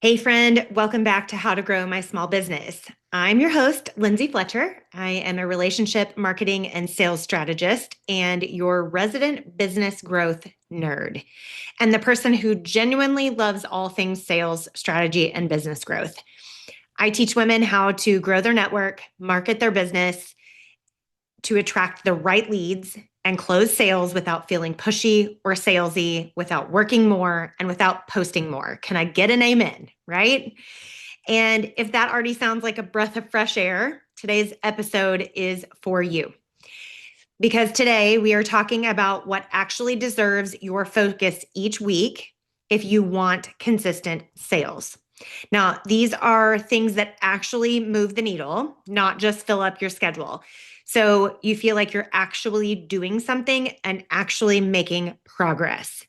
Hey, friend, welcome back to How to Grow My Small Business. I'm your host, Lindsay Fletcher. I am a relationship marketing and sales strategist and your resident business growth nerd, and the person who genuinely loves all things sales, strategy, and business growth. I teach women how to grow their network, market their business, to attract the right leads and close sales without feeling pushy or salesy, without working more, and without posting more. Can I get an amen? Right? And if that already sounds like a breath of fresh air, today's episode is for you. Because today we are talking about what actually deserves your focus each week if you want consistent sales. Now, these are things that actually move the needle, not just fill up your schedule. So you feel like you're actually doing something and actually making progress.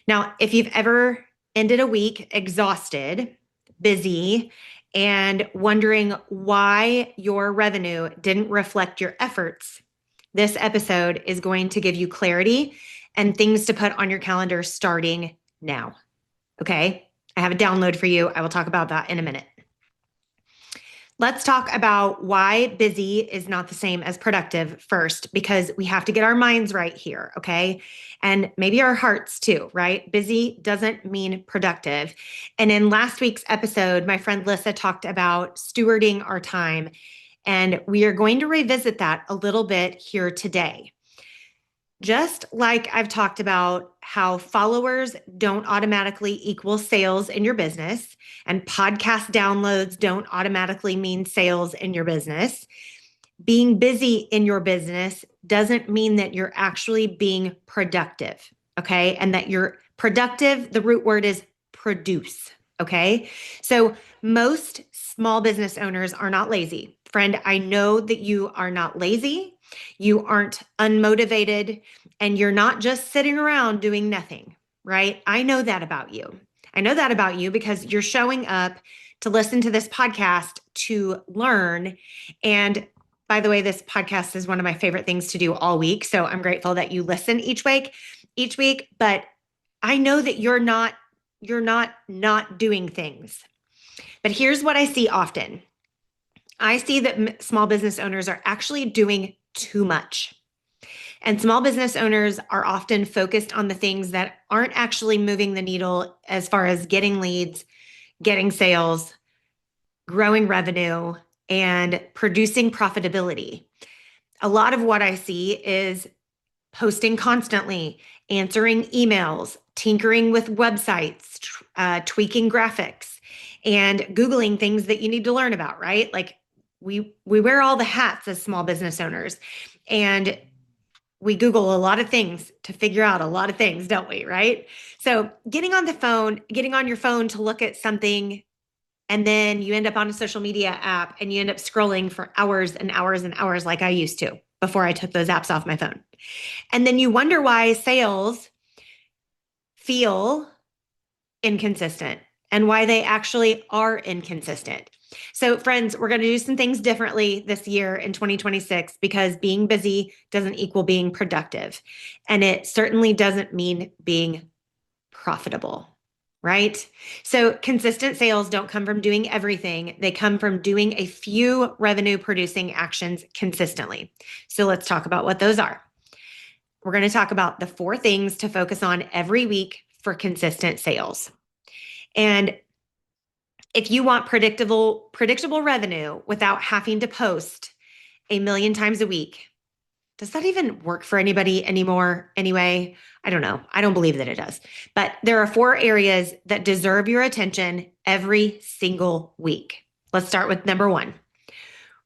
Now, if you've ever ended a week exhausted, busy, and wondering why your revenue didn't reflect your efforts, this episode is going to give you clarity and things to put on your calendar starting now. Okay? I have a download for you. I will talk about that in a minute. Let's talk about why busy is not the same as productive first, because we have to get our minds right here, okay? And maybe our hearts too, right? Busy doesn't mean productive. And in last week's episode, my friend Lissa talked about stewarding our time, and we are going to revisit that a little bit here today. Just like I've talked about how followers don't automatically equal sales in your business, and podcast downloads don't automatically mean sales in your business, being busy in your business doesn't mean that you're actually being productive, okay? And that you're productive, the root word is produce, okay? So most small business owners are not lazy. Friend, I know that you are not lazy. You aren't unmotivated, and you're not just sitting around doing nothing, right? I know that about you. I know that about you because you're showing up to listen to this podcast to learn. And by the way, this podcast is one of my favorite things to do all week. So I'm grateful that you listen each week, but I know that you're not doing things. But here's what I see often. I see that small business owners are actually doing too much. And small business owners are often focused on the things that aren't actually moving the needle as far as getting leads, getting sales, growing revenue, and producing profitability. A lot of what I see is posting constantly, answering emails, tinkering with websites, tweaking graphics, and Googling things that you need to learn about, right? Like we wear all the hats as small business owners, and we Google a lot of things to figure out a lot of things, don't we? Right? So getting on your phone to look at something, and then you end up on a social media app and you end up scrolling for hours and hours and hours like I used to before I took those apps off my phone. And then you wonder why sales feel inconsistent and why they actually are inconsistent. So, friends, we're going to do some things differently this year in 2026 because being busy doesn't equal being productive. And it certainly doesn't mean being profitable, right? So, consistent sales don't come from doing everything, they come from doing a few revenue producing actions consistently. So, let's talk about what those are. We're going to talk about the 4 things to focus on every week for consistent sales. And if you want predictable revenue without having to post a million times a week, does that even work for anybody anymore anyway? I don't know. I don't believe that it does. But there are 4 areas that deserve your attention every single week. Let's start with number 1,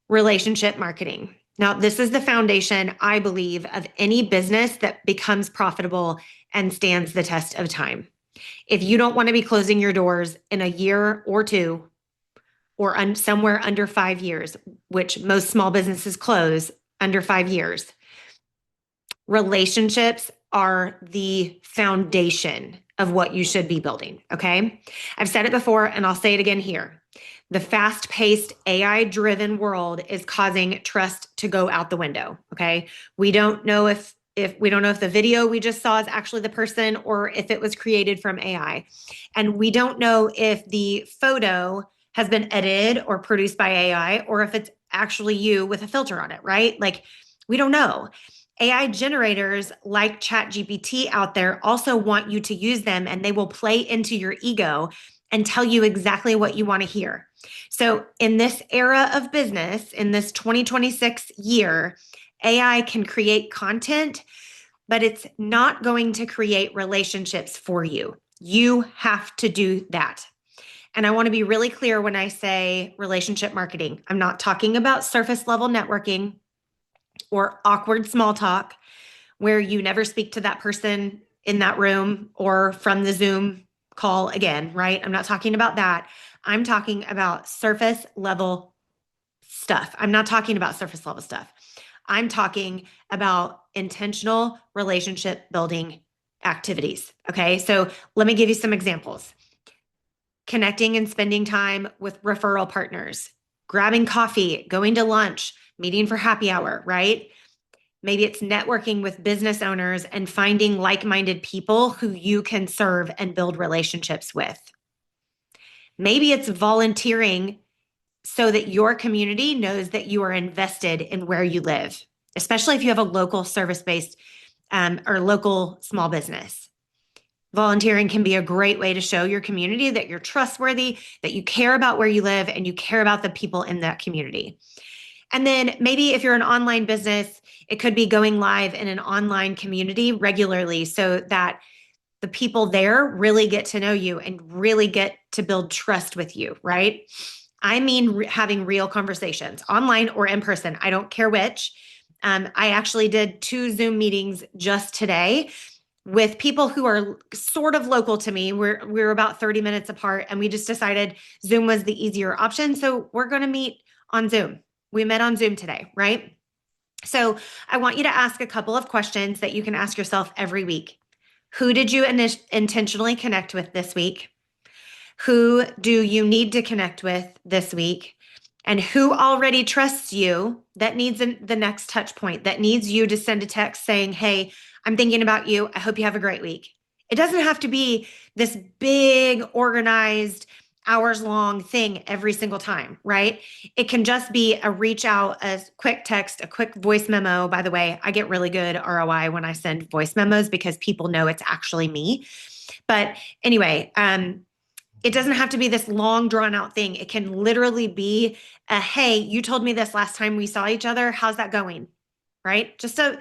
relationship marketing. Now, this is the foundation, I believe, of any business that becomes profitable and stands the test of time. If you don't want to be closing your doors in a year or 2, or somewhere under 5 years, which most small businesses close under 5 years, relationships are the foundation of what you should be building, okay? I've said it before and I'll say it again here. The fast-paced, AI-driven world is causing trust to go out the window, okay? We don't know if if we don't know if the video we just saw is actually the person or if it was created from AI. And we don't know if the photo has been edited or produced by AI or if it's actually you with a filter on it, right? Like, we don't know. AI generators like ChatGPT out there also want you to use them, and they will play into your ego and tell you exactly what you want to hear. So, in this era of business, in this 2026 year, AI can create content, but it's not going to create relationships for you. You have to do that. And I want to be really clear when I say relationship marketing. I'm not talking about surface level networking or awkward small talk where you never speak to that person in that room or from the Zoom call again, right? I'm not talking about that. I'm talking about surface level stuff. I'm not talking about surface level stuff. I'm talking about intentional relationship building activities. Okay. So let me give you some examples: connecting and spending time with referral partners, grabbing coffee, going to lunch, meeting for happy hour, right? Maybe it's networking with business owners and finding like minded people who you can serve and build relationships with. Maybe it's volunteering so that your community knows that you are invested in where you live, especially if you have a local service based or local small business. Volunteering can be a great way to show your community that you're trustworthy, that you care about where you live, and you care about the people in that community. And then maybe if you're an online business, it could be going live in an online community regularly so that the people there really get to know you and really get to build trust with you, right? I mean, having real conversations online or in person. I don't care which. I actually did 2 Zoom meetings just today with people who are sort of local to me. We're about 30 minutes apart, and we just decided Zoom was the easier option. So we're going to meet on Zoom. We met on Zoom today, right? So I want you to ask a couple of questions that you can ask yourself every week. Who did you intentionally connect with this week? Who do you need to connect with this week? And who already trusts you that needs the next touch point, that needs you to send a text saying, hey, I'm thinking about you. I hope you have a great week. It doesn't have to be this big, organized, hours long thing every single time, right? It can just be a reach out, a quick text, a quick voice memo. By the way, I get really good ROI when I send voice memos because people know it's actually me. But anyway, it doesn't have to be this long drawn out thing. It can literally be a, hey, you told me this last time we saw each other. How's that going? Right? Just a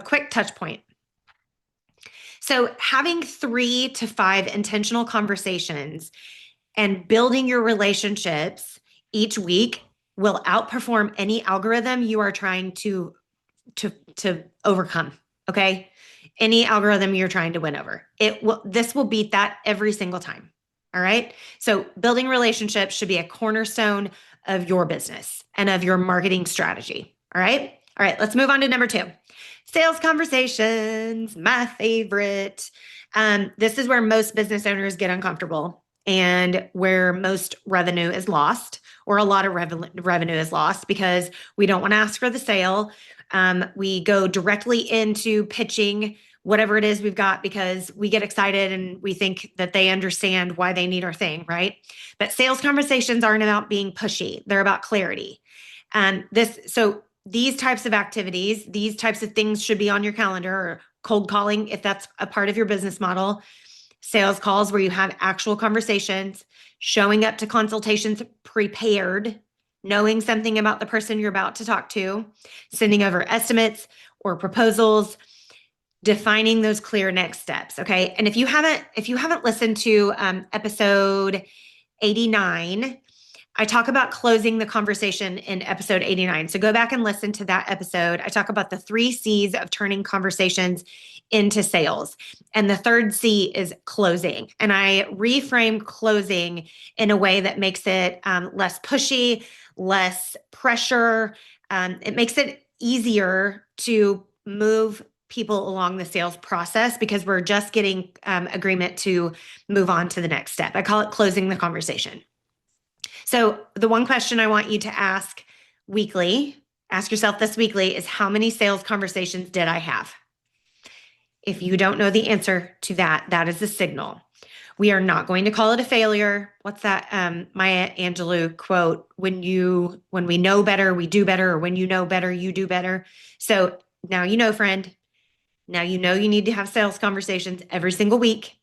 quick touch point. So having 3 to 5 intentional conversations and building your relationships each week will outperform any algorithm you are trying to overcome. Okay? Any algorithm you're trying to win over. This will beat that every single time. All right? So building relationships should be a cornerstone of your business and of your marketing strategy. All right? All right, let's move on to number 2. Sales conversations, my favorite. This is where most business owners get uncomfortable and where most revenue is lost, or a lot of revenue is lost because we don't want to ask for the sale. We go directly into pitching whatever it is we've got because we get excited and we think that they understand why they need our thing, right? But sales conversations aren't about being pushy. They're about clarity. So these types of activities, these types of things should be on your calendar, or cold calling if that's a part of your business model, sales calls where you have actual conversations, showing up to consultations prepared, knowing something about the person you're about to talk to, sending over estimates or proposals, defining those clear next steps. Okay. And if you haven't listened to episode 89, I talk about closing the conversation in episode 89. So go back and listen to that episode. I talk about the 3 C's of turning conversations into sales. And the third C is closing. And I reframe closing in a way that makes it less pushy, less pressure. It makes it easier to move people along the sales process because we're just getting agreement to move on to the next step. I call it closing the conversation. So the one question I want you to ask weekly ask yourself this weekly is how many sales conversations did I have? If you don't know the answer to that, that is a signal. We are not going to call it a failure. What's that Maya Angelou quote? When we know better, we do better, or when you know better, you do better. So now you know, friend. Now you know you need to have sales conversations every single week.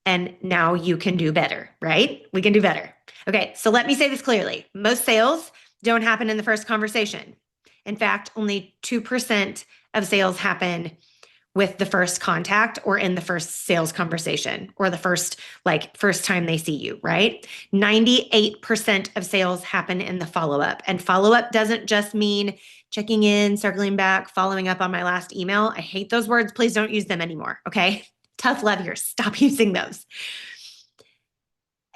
And now you can do better, right? We can do better. Okay, so let me say this clearly. Most sales don't happen in the first conversation. In fact, only 2% of sales happen with the first contact or in the first sales conversation or the first time they see you, right? 98% of sales happen in the follow-up. And follow-up doesn't just mean checking in, circling back, following up on my last email. I hate those words. Please don't use them anymore, okay? Tough love here. Stop using those.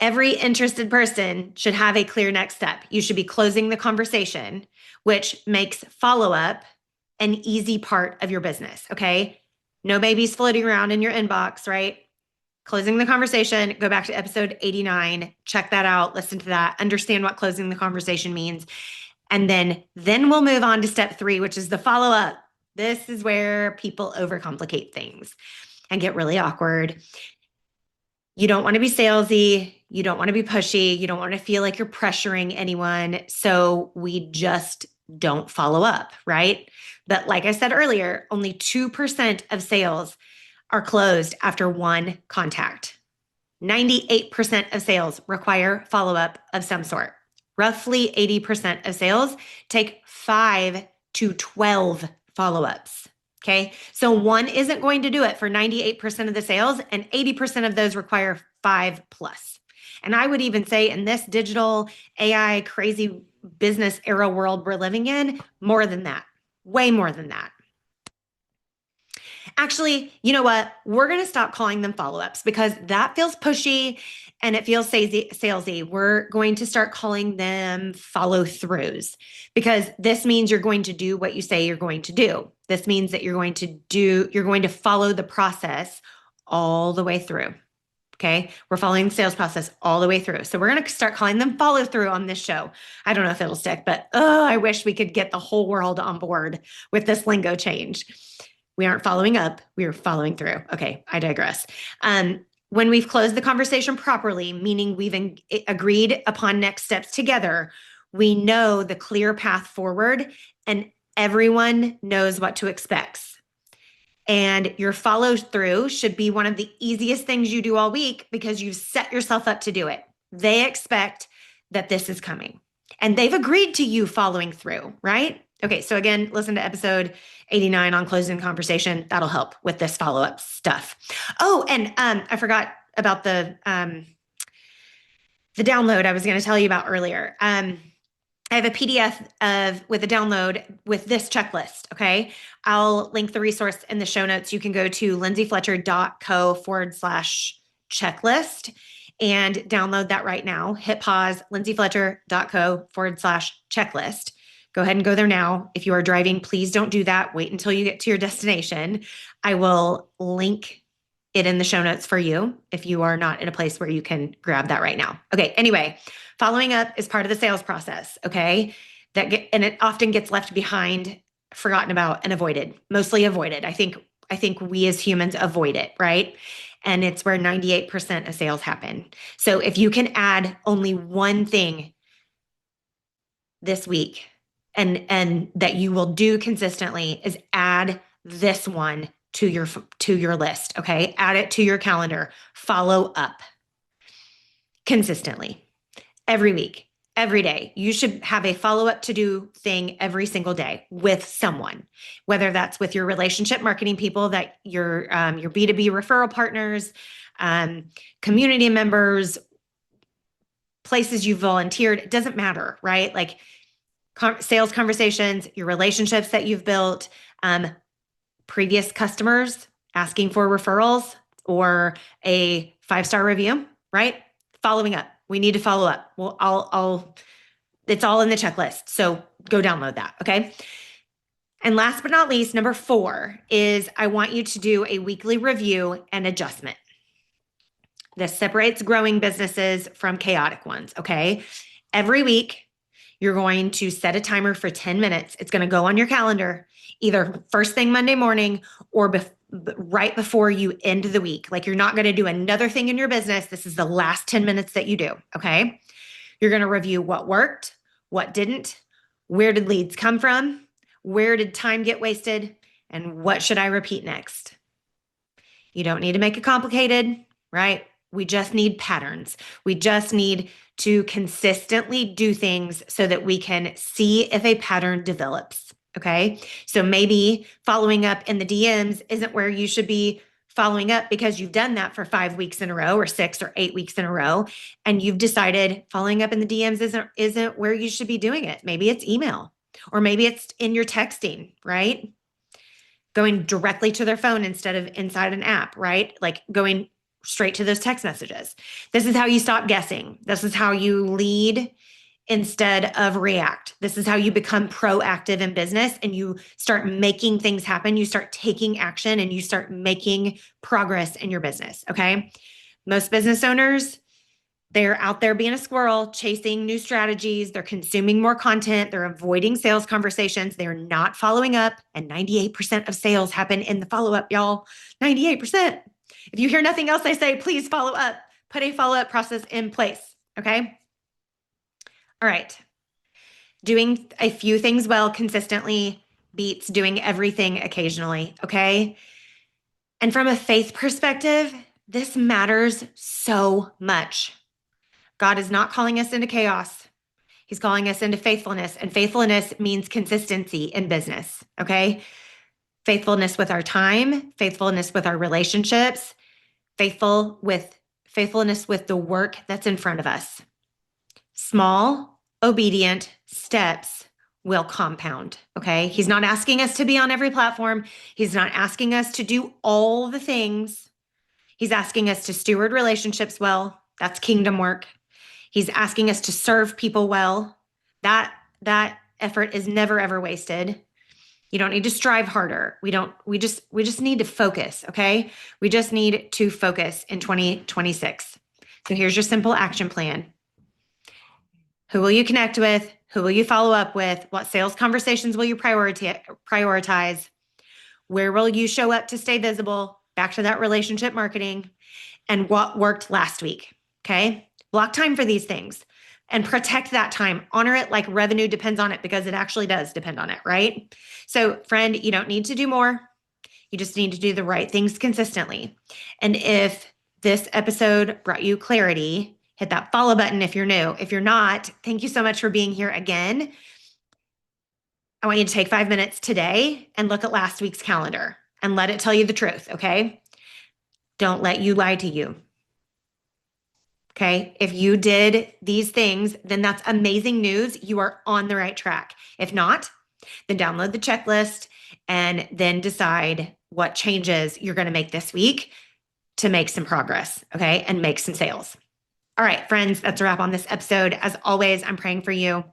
Every interested person should have a clear next step. You should be closing the conversation, which makes follow-up an easy part of your business, okay? No babies floating around in your inbox, right? Closing the conversation, go back to episode 89, check that out, listen to that, understand what closing the conversation means. And then we'll move on to step 3, which is the follow-up. This is where people overcomplicate things and get really awkward. You don't want to be salesy. You don't want to be pushy. You don't want to feel like you're pressuring anyone. So we just don't follow up, right? But like I said earlier, only 2% of sales are closed after one contact. 98% of sales require follow-up of some sort. Roughly 80% of sales take 5 to 12 follow-ups. Okay. So one isn't going to do it for 98% of the sales, and 80% of those require 5+. And I would even say in this digital AI crazy business era world we're living in, more than that, way more than that. Actually, you know what? We're going to stop calling them follow-ups because that feels pushy and it feels salesy. We're going to start calling them follow-throughs because this means you're going to do what you say you're going to do. This means that you're going to follow the process all the way through. Okay. We're following the sales process all the way through. So we're going to start calling them follow through on this show. I don't know if it'll stick, but I wish we could get the whole world on board with this lingo change. We aren't following up. We are following through. Okay. I digress. When we've closed the conversation properly, meaning we've agreed upon next steps together, we know the clear path forward and everyone knows what to expect. And your follow through should be one of the easiest things you do all week because you've set yourself up to do it. They expect that this is coming and they've agreed to you following through, right? Okay. So again, listen to episode 89 on closing conversation. That'll help with this follow-up stuff. Oh, and I forgot about the download I was going to tell you about earlier. I have a PDF with a download with this checklist. Okay. I'll link the resource in the show notes. You can go to lindsayfletcher.co/checklist and download that right now. Hit pause, lindsayfletcher.co/checklist. Go ahead and go there now. If you are driving, please don't do that. Wait until you get to your destination. I will link it in the show notes for you if you are not in a place where you can grab that right now. Okay. Anyway, following up is part of the sales process. Okay. And it often gets left behind, forgotten about, and avoided, mostly avoided. I think we as humans avoid it, right? And it's where 98% of sales happen. So if you can add only one thing this week and that you will do consistently is add this one to your list. Okay. Add it to your calendar, follow up consistently every week, every day. You should have a follow-up to-do thing every single day with someone, whether that's with your relationship marketing people, that your B2B referral partners, community members, places you volunteered. It doesn't matter, right? Like sales conversations, your relationships that you've built, previous customers asking for referrals or a 5-star review, right? Following up. We need to follow up. Well, it's all in the checklist. So go download that. Okay. And last but not least, number 4 is I want you to do a weekly review and adjustment. This separates growing businesses from chaotic ones. Okay. Every week, You're going to set a timer for 10 minutes. It's going to go on your calendar, either first thing Monday morning or right before you end the week. Like you're not going to do another thing in your business. This is the last 10 minutes that you do. Okay. You're going to review what worked, what didn't, where did leads come from, where did time get wasted, and what should I repeat next? You don't need to make it complicated, right? We just need patterns. We just need to consistently do things so that we can see if a pattern develops. Okay. So maybe following up in the DMs isn't where you should be following up because you've done that for 5 weeks in a row or 6 or 8 weeks in a row. And you've decided following up in the DMs isn't where you should be doing it. Maybe it's email or maybe it's in your texting, right? Going directly to their phone instead of inside an app, right? Like going straight to those text messages. This is how you stop guessing. This is how you lead instead of react. This is how you become proactive in business and you start making things happen. You start taking action and you start making progress in your business. Okay. Most business owners, they're out there being a squirrel, chasing new strategies. They're consuming more content. They're avoiding sales conversations. They're not following up. And 98% of sales happen in the follow-up, y'all. 98%. If you hear nothing else I say, please follow up. Put a follow-up process in place. Okay? All right. Doing a few things well consistently beats doing everything occasionally. Okay? And from a faith perspective, this matters so much. God is not calling us into chaos. He's calling us into faithfulness. And faithfulness means consistency in business. Okay. Faithfulness with our time, faithfulness with our relationships, faithfulness with the work that's in front of us. Small, obedient steps will compound. Okay. He's not asking us to be on every platform. He's not asking us to do all the things. He's asking us to steward relationships well. That's kingdom work. He's asking us to serve people well. That effort is never, ever wasted. You don't need to strive harder. We just need to focus. Okay. We just need to focus in 2026. So here's your simple action plan. Who will you connect with? Who will you follow up with? What sales conversations will you prioritize? Where will you show up to stay visible? Back to that relationship marketing. And what worked last week. Okay. Block time for these things and protect that time. Honor it like revenue depends on it because it actually does depend on it, right? So, friend, you don't need to do more. You just need to do the right things consistently. And if this episode brought you clarity, hit that follow button if you're new. If you're not, thank you so much for being here again. I want you to take 5 minutes today and look at last week's calendar and let it tell you the truth, okay? Don't let you lie to you. Okay. If you did these things, then that's amazing news. You are on the right track. If not, then download the checklist and then decide what changes you're going to make this week to make some progress. Okay. And make some sales. All right, friends, that's a wrap on this episode. As always, I'm praying for you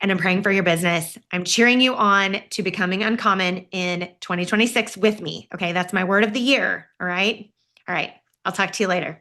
and I'm praying for your business. I'm cheering you on to becoming uncommon in 2026 with me. Okay. That's my word of the year. All right. All right. I'll talk to you later.